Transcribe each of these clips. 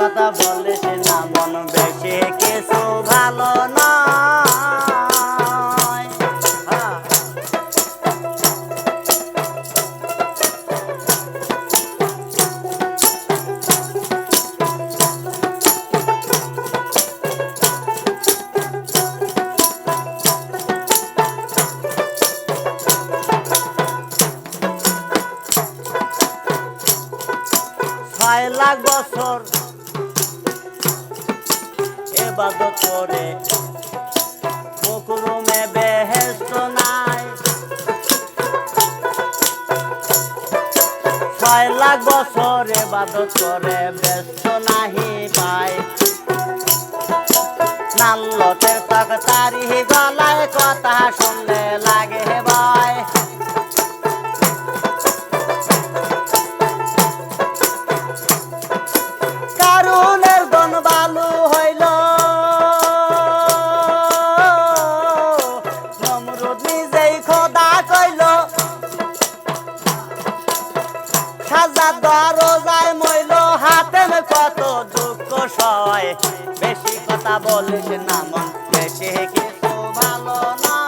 কথা বলিস না মন বেশি কিছু ভালো নয়। ছয় লাখ বছর ইবাদত করে মুকরমে বেহেশত নাই। 6 লাখ বছর ইবাদত করে ব্যস্ত নাহি পায়। নাল্লতের তক তারি গলায় কথা শুনলে লাগে ভয়। কারুনের দন বালু হইল নমরুদ নিজেই খোদা কইল। সাজা দরজায় মইল হাতে কত দুঃখ সয়। বেশি কথা বলিস না মন বেশি কিছু ভালো নয়।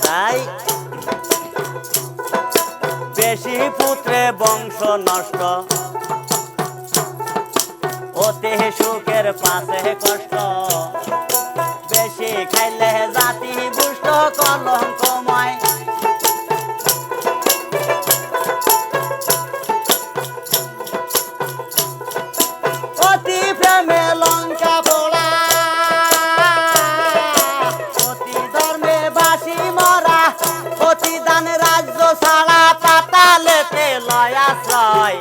তাই বেশি পুত্রে বংশ নষ্ট, অতি সুখের পাশে কষ্ট। বেশি খাইলে জাতি দুষ্ট কলঙ্কময়। অতি প্রেমে লঙ্কা পোড়া, অতি ধর্মে বাসি মরা। অতি দান রাজ্য ছাড়া পাতালেতে লয় আশ্রয়।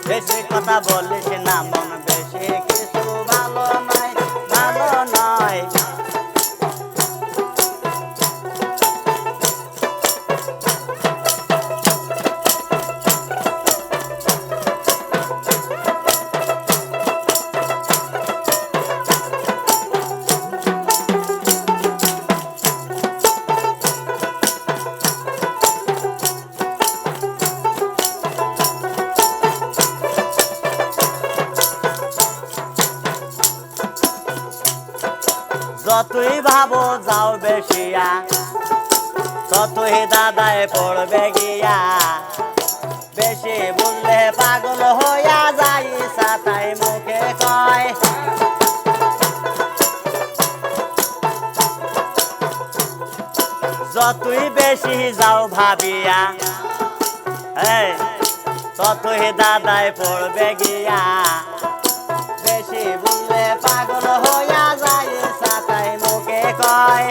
বেশি কথা বলিস না মন বেশি কিছু ভালো নয়, ভালো নয়। যতই ভাবো যাও বেশিয়া, ততই দাদায় পড়বে গিয়া। বেশি বললে পাগল হইয়া যাই সাতাই মুখে কয়। যতই বেশি যাও ভাবিয়া, ততই দাদায় পড়বে গিয়া। বেশি বললে পাগল হইয়া যায় সাতাই মুখে কয়।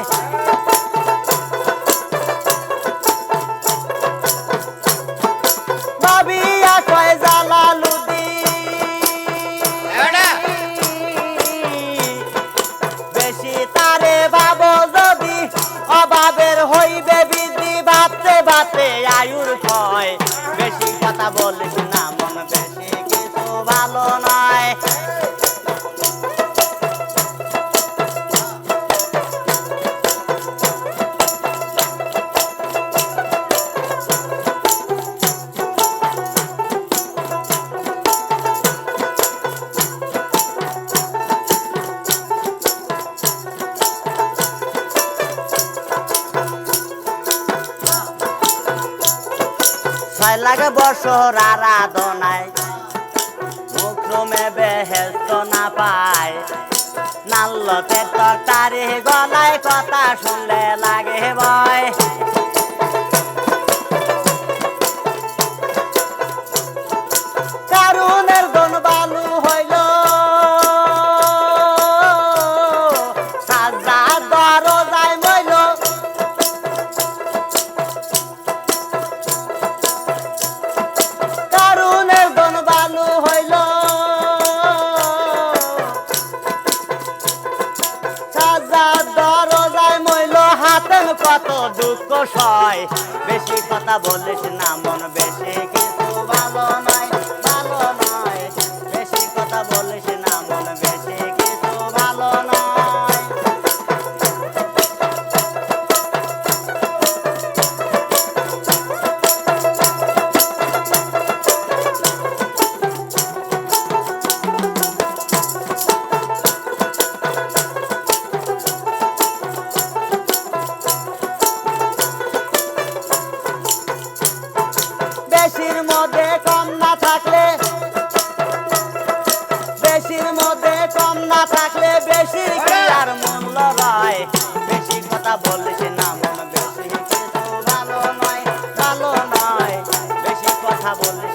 ভাবিয়া কয় জালালুদ্দিন, বেশি তারে ভাবো যদি অভাবের হইবে বৃদ্ধি। ভাবতে ভাবতে আয়ুর ক্ষয়। বেশি কথা বলিস না মন বেশি কিছু ভালো নয়। ছয় লাখ বছর আরাধনায় মুকরমে বেহেশত না পায়। নাল্লতে তরকারি গলায় কথা শুনলে লাগে ভয়। কারুনের দন বালু হইল সাজা দরজায় মইল। কারুনের দন বালু হইল সাজা দরজায় মইল হাতে কত দুঃখ সয় বেশি কথা বলিস না মন বেশি কিছু ভালো নয় ভালো নয় বেশি কথা বলিস না মন বেশি কিছু ভালো নয় বেশির মধ্যে কম না থাকলে বেশির মধ্যে কম না থাকলে বেশির কি আর মূল্য রয় বেশি কথা বলিস না মন বেশি কিছু ভালো নয় বেশি কথা বলিস